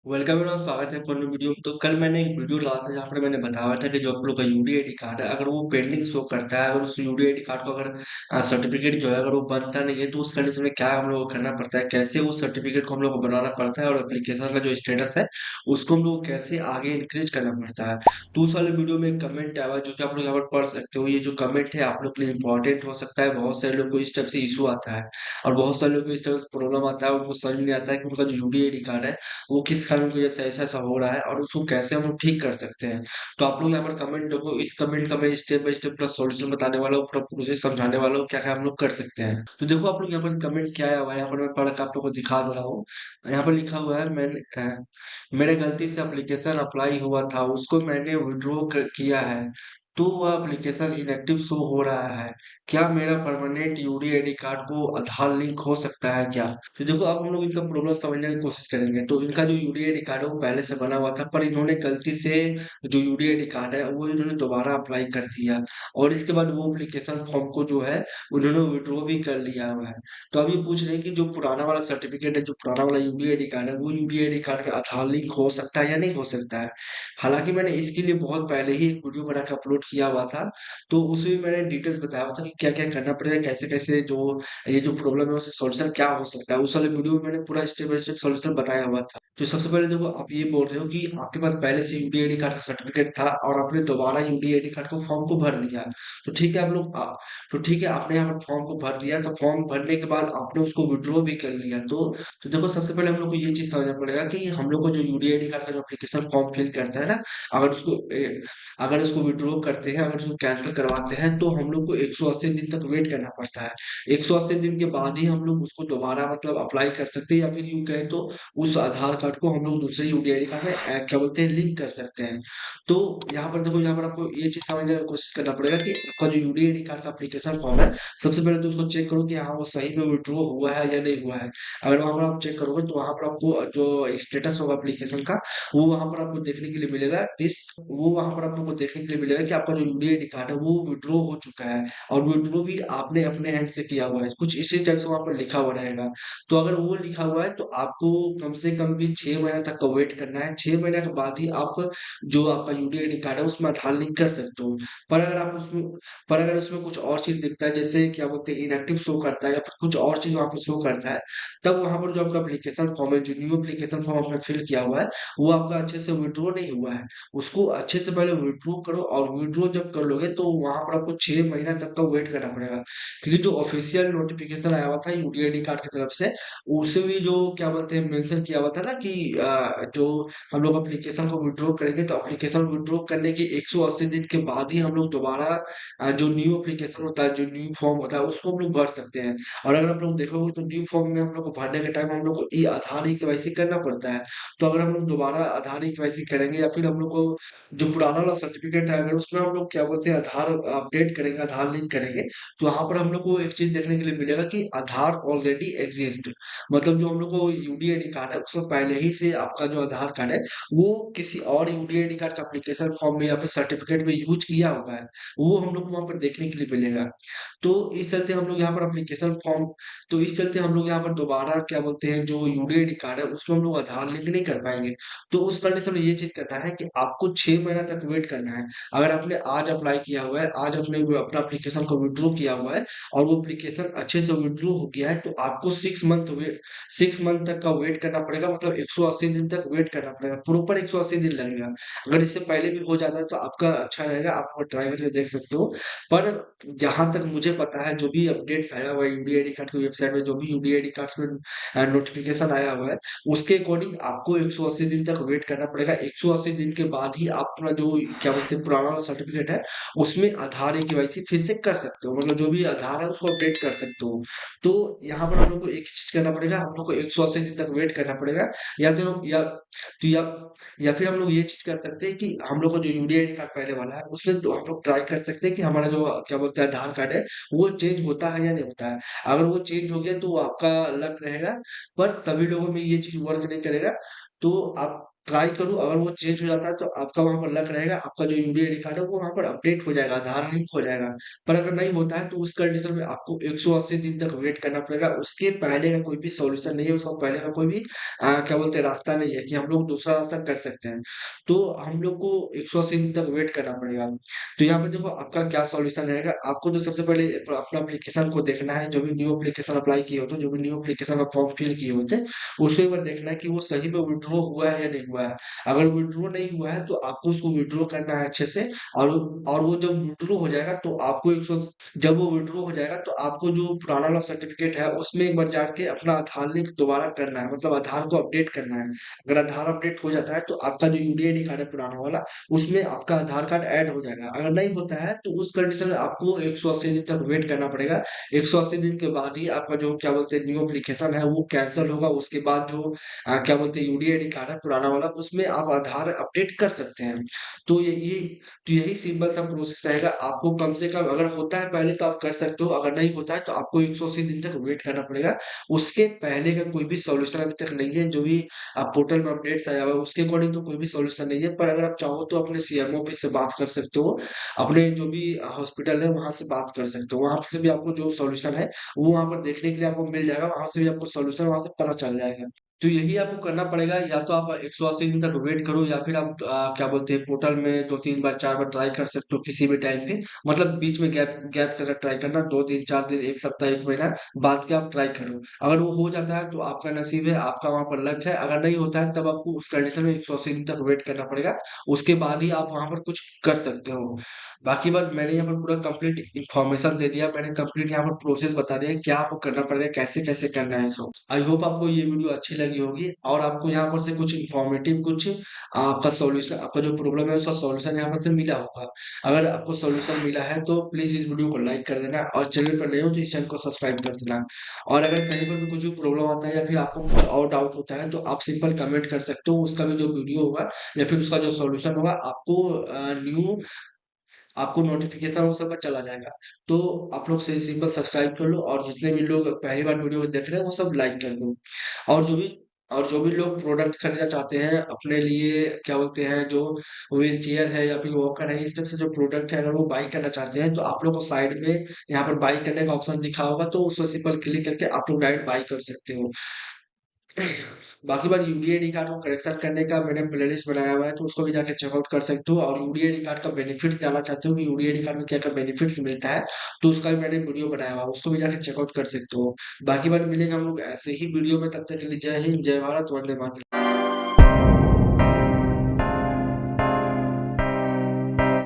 Welcome and स्वागत है अपने वीडियो में। तो कल मैंने एक वीडियो डाला था जहाँ पर मैंने बताया था कि जो आप लोग का यूडीआईडी कार्ड है अगर वो पेंडिंग शो करता है, अगर उस यूडीआईडी कार्ड को अगर सर्टिफिकेट जो है अगर वो बनता नहीं है तो उस कंडीशन में क्या हम लोग को करना पड़ता है, कैसे उस सर्टिफिकेट को हम लोग को बनाना पड़ता है और एप्लीकेशन का जो स्टेटस है उसको हम लोग को कैसे आगे इंक्रीज करना पड़ता है। तो उस वाले वीडियो में एक कमेंट आया जो कि आप लोग यहाँ पर पढ़ सकते हो। ये जो कमेंट है आप लोग के लिए इंपॉर्टेंट हो सकता है। बहुत सारे लोग को इस टाइप से इशू आता है और बहुत सारे लोग को इस टाइप से प्रॉब्लम आता है, उनको समझ नहीं आता है कि उनका जो यूडीआईडी कार्ड है वो किस कारण की वजह से ऐसा-ऐसा हो रहा है और उसको कैसे हम लोग ठीक कर सकते हैं। तो आप लोग यहाँ पर कमेंट देखो, इस कमेंट का मैं स्टेप बाय स्टेप पूरा सॉल्यूशन बताने वाला हूँ, पूरा प्रोसेस समझाने वाला हूँ, क्या-क्या हम लोग कर सकते हैं। तो देखो आप लोग यहाँ पर कमेंट क्या आया हुआ है, यहाँ पर मैं पढ़ के आप लोग को दिखा दे रहा हूँ। यहाँ पर लिखा हुआ है मेरे गलती से एप्लीकेशन अप्लाई हुआ था, उसको मैंने विथड्रॉ किया है, तो वह एप्लीकेशन इनएक्टिव शो हो रहा है। क्या मेरा परमानेंट यूडीआईडी कार्ड को आधार लिंक हो सकता है क्या? तो देखो अब हम लोग इनका प्रॉब्लम समझने की कोशिश करेंगे। तो इनका जो यूडीआईडी कार्ड है वो पहले से बना हुआ था, पर इन्होंने गलती से जो यूडीआईडी कार्ड है वो इन्होंने दोबारा अप्लाई कर दिया और इसके बाद वो एप्लीकेशन फॉर्म को जो है उन्होंने विड्रॉ भी कर लिया हुआ है। तो अब ये पूछ रहे हैं कि जो पुराना वाला सर्टिफिकेट है, जो पुराना वाला यूडीआईडी कार्ड है, वो यूडीआईडी कार्ड का आधार लिंक हो सकता है या नहीं हो सकता है। हालांकि मैंने इसके लिए बहुत पहले ही एक वीडियो बना के अपलोड किया हुआ था, तो उसमें मैंने डिटेल्स बताया हुआ था कि क्या क्या करना पड़ेगा, कैसे कैसे जो ये जो प्रॉब्लम है उससे सॉल्यूशन क्या हो सकता है। उस वाले वीडियो में मैंने पूरा स्टेप बाय स्टेप सॉल्यूशन बताया हुआ था। तो सबसे पहले देखो आप ये बोल रहे हो कि आपके पास पहले से यूडीआईडी कार्ड का सर्टिफिकेट था और आपने दोबारा यूडीआईडी कार्ड को फॉर्म को भर दिया। तो ठीक है, तो ठीक है, आपने यहाँ पर फॉर्म को भर दिया, तो फॉर्म भरने के बाद आपने उसको विड्रॉ भी कर लिया। तो देखो सबसे पहले हम लोग को ये चीज समझना पड़ेगा कि हम लोग को जो यूडीआईडी कार्ड का जो एप्लीकेशन फॉर्म फिल करता है ना, अगर उसको अगर उसको विड्रॉ करते हैं, अगर उसको कैंसिल करवाते हैं तो हम लोग को 180 दिन तक वेट करना पड़ता है। 180 दिन के बाद ही हम लोग उसको दोबारा मतलब अप्लाई कर सकते हैं, या फिर यूं कहें तो उस आधार कार्ड को हम लोग दूसरे यूडीआईडी कार्ड में क्या बोलते हैं, लिंक कर सकते हैं। तो यहाँ पर देखो, यहाँ पर आपको ये चीज समझने की कोशिश करना पड़ेगा कि आपका जो यूडीआईडी कार्ड का एप्लीकेशन फॉर्म है, सबसे पहले तो उसको चेक करो कि हाँ वो सही में विड्रॉ हुआ है या नहीं हुआ है। अगर वहां पर आप चेक करोगे तो वहां पर आपको जो स्टेटस होगा एप्लीकेशन का, वो वहां पर आपको देखने के लिए मिलेगा। वो वहां पर आप लोग को देखने के लिए मिलेगा कि आपका जो यूडीआईडी कार्ड है वो विड्रॉ हो चुका है और विड्रॉ भी आपने अपने हैंड से किया हुआ है, कुछ इसी टाइप से वहां पर लिखा हुआ रहेगा। तो अगर वो लिखा हुआ है तो आपको कम से कम भी 6 महीने तक का वेट करना है। 6 महीने के बाद ही आप जो आपका यूडीआईडी कार्ड है उसमें आधार लिंक कर सकते हो। पर अगर आप उसमें पर अगर उसमें कुछ और चीज दिखता है, जैसे क्या बोलते हैं इनएक्टिव शो करता है या फिर कुछ और चीज वहां पर शो करता है, तब वहां पर जो आपका एप्लीकेशन फॉर्म है, जो न्यू एप्लीकेशन फॉर्म आपने फिल किया हुआ है, वो आपका अच्छे से विड्रॉ नहीं हुआ है। उसको अच्छे से पहले विड्रॉ करो और विड्रॉ जब कर लोगे तो वहां पर आपको 6 महीना तक का वेट करना पड़ेगा, क्योंकि जो ऑफिशियल नोटिफिकेशन आया हुआ था यूडीआईडी कार्ड की तरफ से, उसमें भी जो क्या बोलते हैं मेंशन किया हुआ था ना कि जो हम लोग एप्लीकेशन को विड्रॉ करेंगे तो एप्लीकेशन विड्रॉ करने के 180 दिन के बाद ही हम लोग दोबारा जो न्यू एप्लीकेशन होता है, जो न्यू फॉर्म होता है, उसको हम लोग भर सकते हैं। और अगर आप लोग देखोगे तो न्यू फॉर्म में हम लोग को भरने के टाइम हम लोग को ई आधार ई केवाईसी करना पड़ता है। तो अगर हम लोग दोबारा आधार ई केवाईसी करेंगे या फिर हम लोग को जो पुराना वाला सर्टिफिकेट है अगर उसमें हम लोग क्या बोलते हैं आधार अपडेट करेंगे, आधार लिंक करेंगे, तो वहां पर हम लोग को एक चीज देखने के लिए मिलेगा कि आधार ऑलरेडी एग्जिस्ट। मतलब जो हम लोग को यूडीआईडी कार्ड है उसमें पहले ही से आपका जो आधार कार्ड है वो किसी और यूडीआईडी कार्ड का एप्लीकेशन फॉर्म में या फिर सर्टिफिकेट में यूज किया हुआ है, वो हम लोग को वहां पर देखने के लिए मिलेगा। तो इस चलते हम लोग यहाँ पर एप्लीकेशन फॉर्म तो इस चलते हम लोग यहाँ पर दोबारा क्या बोलते हैं जो यूडीआईडी कार्ड है उसमें हम लोग आधार लिंक नहीं कर पाएंगे। तो उस कंडीशन में ये चीज करना है कि आपको 6 महीना तक वेट करना है। अगर आपने आज अप्लाई किया हुआ है, आज आपने अपना एप्लीकेशन को विड्रॉ किया हुआ है और वो एप्लीकेशन अच्छे से विड्रॉ हो गया है, तो आपको 6 मंथ तक का वेट करना पड़ेगा। मतलब 180 दिन तक वेट करना पड़ेगा, प्रॉपर 180 दिन लगेगा। अगर इससे पहले भी हो जाता है तो आपका अच्छा रहेगा, आप ट्राई करके देख सकते हो। पर जहां तक मुझे पता है, जो भी अपडेट्स आया हुआ है यूडीआईडी कार्ड की वेबसाइट में, जो भी यूडीआईडी कार्ड में नोटिफिकेशन आया हुआ है, उसके अकॉर्डिंग आपको 180 दिन तक वेट करना पड़ेगा। 180 दिन के बाद ही आप अपना जो क्या बोलते हैं पुराना सर्टिफिकेट है उसमें आधार ई केवाईसी फिर से कर सकते हो, मतलब जो भी आधार है उसको अपडेट कर सकते हो। तो यहाँ पर हम लोग को एक चीज करना पड़ेगा, हम लोग को 180 दिन तक वेट करना पड़ेगा। या तो या या फिर हम लोग ये चीज कर सकते हैं कि हम लोग का जो यूडीआईडी कार्ड पहले वाला है उसमें तो हम लोग ट्राई कर सकते हैं कि हमारा जो क्या बोलते हैं आधार कार्ड है वो चेंज होता है या नहीं होता है। अगर वो चेंज हो गया तो वो आपका लक रहेगा, पर सभी लोगों में ये चीज वर्क नहीं करेगा। तो आप ट्राई करो, अगर वो चेंज हो जाता है तो आपका वहाँ पर लक रहेगा, आपका जो यूडी आईडी कार्ड है वो वहाँ पर अपडेट हो जाएगा, आधार लिंक हो जाएगा। पर अगर नहीं होता है तो उस कंडीशन में आपको 180 दिन तक वेट करना पड़ेगा। उसके पहले का कोई भी सॉल्यूशन नहीं है, उसका पहले का कोई भी क्या बोलते हैं रास्ता नहीं है कि हम लोग दूसरा रास्ता कर सकते हैं। तो हम लोग को 180 दिन तक वेट करना पड़ेगा। तो यहाँ पे देखो आपका क्या सॉल्यूशन रहेगा, आपको तो सबसे पहले अपना एप्लीकेशन को देखना है, जो भी न्यू एप्लीकेशन अप्लाई किए होते, जो भी न्यू एप्लीकेशन का फॉर्म फिल किए होते, उसको एक बार देखना है कि वो सही में विड्रॉ हुआ है या नहीं हुआ है। अगर विड्रॉ नहीं हुआ है तो आपको उसको विड्रॉ करना है अच्छे से। और और वो जब विड्रॉ हो जाएगा तो आपको 100 जब वो विड्रॉ हो जाएगा तो आपको जो पुराना वाला सर्टिफिकेट है उसमें एक बार जाके अपना आधार लिंक दोबारा करना है, मतलब आधार को अपडेट करना है। अगर आधार अपडेट हो जाता है तो आपका जो यूडीआईडी कार्ड है पुराना वाला, उसमें आपका आधार कार्ड ऐड हो जाएगा। अगर नहीं होता है तो उस कंडीशन में आपको 180 दिन तक वेट करना पड़ेगा। 180 दिन के बाद ही आपका जो क्या बोलते हैं न्यू एप्लीकेशन है वो कैंसिल होगा। उसके बाद जो क्या बोलते हैं यूडीआईडी कार्ड है पुराना वाला, उसमें आप आधार अपडेट कर सकते हैं। तो यही सिंपल सा प्रोसेस रहेगा। आपको कम से कम अगर होता है पहले तो आप कर सकते हो, अगर नहीं होता है तो आपको 180 दिन तक वेट करना पड़ेगा। उसके पहले का कोई भी सॉल्यूशन अभी तक नहीं है। जो भी आप पोर्टल में अपडेट्स आया हुआ है उसके अकॉर्डिंग तो कोई भी सॉल्यूशन नहीं है। पर अगर आप चाहो तो अपने सीएमओ ऑफिस से बात कर सकते हो, अपने जो भी हॉस्पिटल है वहां से बात कर सकते हो, वहां से भी आपको जो सॉल्यूशन है वो वहां पर देखने के लिए आपको मिल जाएगा, वहां से भी आपको सॉल्यूशन वहां से पता चल जाएगा। तो यही आपको करना पड़ेगा, या तो आप 180 दिन तक वेट करो, या फिर आप क्या बोलते हैं पोर्टल में 2-3 बार 4 बार ट्राई कर सकते हो किसी भी टाइम पे। मतलब बीच में गैप गैप कर ट्राई करना, 2 दिन 4 दिन 1 सप्ताह 1 महीना बाद के आप ट्राई करो। अगर वो हो जाता है तो आपका नसीब है, आपका वहां पर लक है। अगर नहीं होता है तब आपको उस कंडीशन में 180 दिन तक वेट करना पड़ेगा। उसके बाद ही आप वहां पर कुछ कर सकते हो। बाकी बात मैंने यहाँ पर पूरा कंप्लीट इन्फॉर्मेशन दे दिया, मैंने कंप्लीट यहाँ पर प्रोसेस बता दिया है, क्या आपको करना पड़ेगा, कैसे कैसे करना है सब। आई होप आपको ये वीडियो अच्छी लगी होगी और आपको यहाँ पर से कुछ इन्फॉर्मेटिव, कुछ आपका सॉल्यूशन, आपका जो प्रॉब्लम है उसका सॉल्यूशन यहाँ पर से मिला होगा। अगर आपको सॉल्यूशन मिला है तो प्लीज इस वीडियो को लाइक कर देना, और चैनल पर नए हो तो इस चैनल को सब्सक्राइब कर देना। और अगर कहीं पर भी कुछ भी प्रॉब्लम आता है या फिर आपको कुछ और डाउट होता है तो आप सिंपल कमेंट कर सकते हो, उसका भी जो वीडियो होगा या फिर उसका जो सॉल्यूशन होगा आपको न्यू आपको नोटिफिकेशन वो सब पर चला जाएगा। तो आप लोग से सिंपल सब्सक्राइब कर लो, और जितने भी लोग पहली बार वीडियो देख रहे हैं वो सब लाइक कर दो। और जो भी और जो भी लोग प्रोडक्ट खरीदना चाहते हैं अपने लिए, क्या बोलते हैं, जो व्हील चेयर है या फिर वॉकर है, इस टाइप से जो प्रोडक्ट है अगर वो बाई करना चाहते हैं तो आप लोग को साइड में यहाँ पर बाई करने का ऑप्शन दिखा होगा, तो उसको सिंपल क्लिक करके आप लोग डायरेक्ट बाई कर सकते हो। बाकी बात यूडीआईडी कार्ड को करेक्शन करने का मैंने प्लेलिस्ट बनाया हुआ है, तो उसको भी जाके चेकआउट कर सकते हो। और यूडीआईडी कार्ड का बेनिफिट्स जानना चाहते हो कि यूडीआईडी कार्ड में क्या क्या बेनिफिट्स मिलता है, तो उसका भी मैंने वीडियो बनाया हुआ है, उसको भी जाके चेकआउट कर सकते हो। बाकी बात मिलेंगे हम लोग ऐसे ही वीडियो में, तब तक के लिए जय हिंद, जय भारत, वंदे मातरम।